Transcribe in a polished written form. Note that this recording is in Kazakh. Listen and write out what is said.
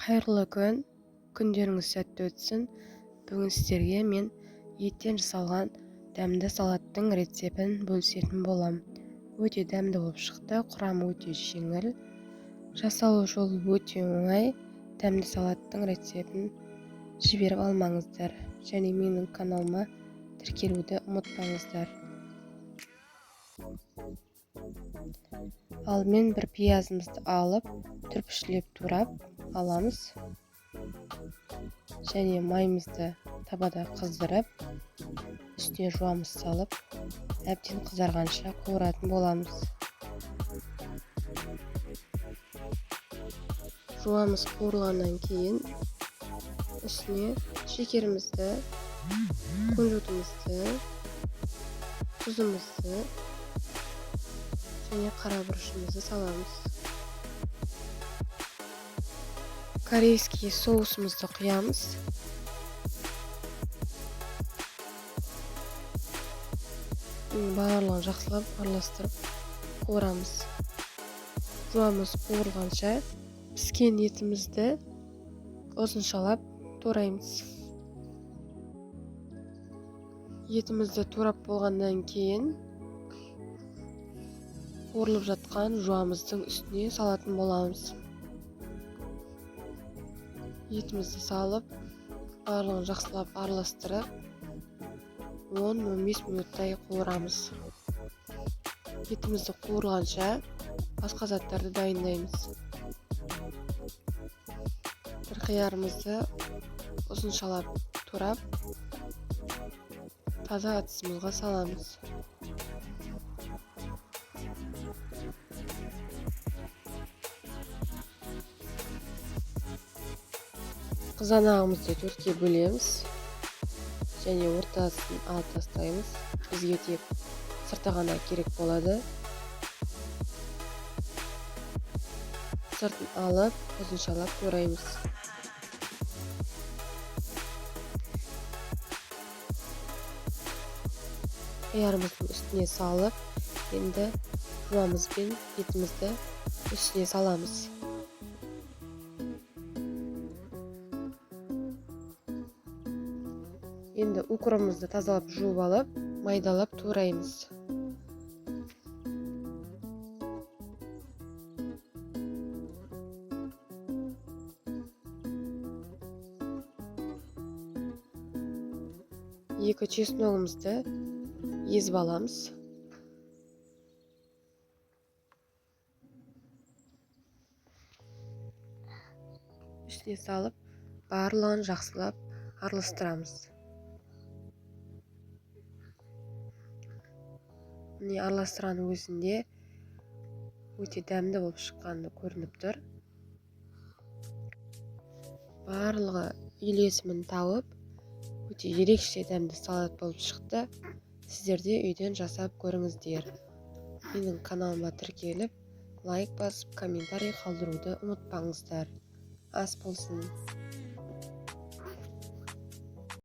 Қайырлы күн, күндеріңіз сәтті өтсін. Бүгін сіздерге мен еттен жасалған дәмді салаттың рецептін бөлісетін болам. Өте дәмді болып шықты, құрамы өте жеңіл. Жасалу жолы өте оңай. Дәмді салаттың рецептін жіберіп алмаңыздар. Және менің каналыма тіркелуді ұмытпаңыздар. Алдымен бір пиязымызды алып, түрпішілеп турап аламыз. Және майымызды табада қыздырып, үстіне жуамыз салып, әбден қызарғанша қуыратын боламыз. Жуамыз қуырылғаннан кейін үстіне шекерімізді, күнжутымызды, тұзымызды және қара бұрышымызды саламыз. Корейский соусымызды құямыз. Барлығын жақсылап араластырып қуырамыз. Жуамыз қуырылғанша піскен етімізді ұзыншалап тураймыз. Етімізді турап болғаннан кейін қуырылып жатқан жуамыздың үстіне салатын боламыз. Етімізді салып, барлығын жақсылап араластырып, 10-15 минуттай қуырамыз. Етімізді қуырылғанша басқа заттарды дайындаймыз. Бір қиярымызды ұзыншалап турап, таза ыдысымызға саламыз. Қызанағымызды 4-ке бөлеміз және ортасын алып тастаймыз. Бізге тек сырты ғана керек болады. Сыртын алып, ұзыншалап тураймыз. Қиярымыздың үстіне салып, енді жуамыз бен етімізді үстіне саламыз. Енді укрымызды тазалап жуып алып, майдалап тураймыз. Екі чесногымызды езіп аламыз. Үстіне салып, барлығын жақсылап араластырамыз. Міне араластырған өзінде өте дәмді болып шыққаны көрініп тұр. Барлығы үйлесімін тауып, өте ерекше дәмді салат болып шықты. Сіздер де үйден жасап көріңіздер. Менің каналыма тіркеліп, лайк басып, комментарий қалдыруды ұмытпаңыздар. Ас болсын.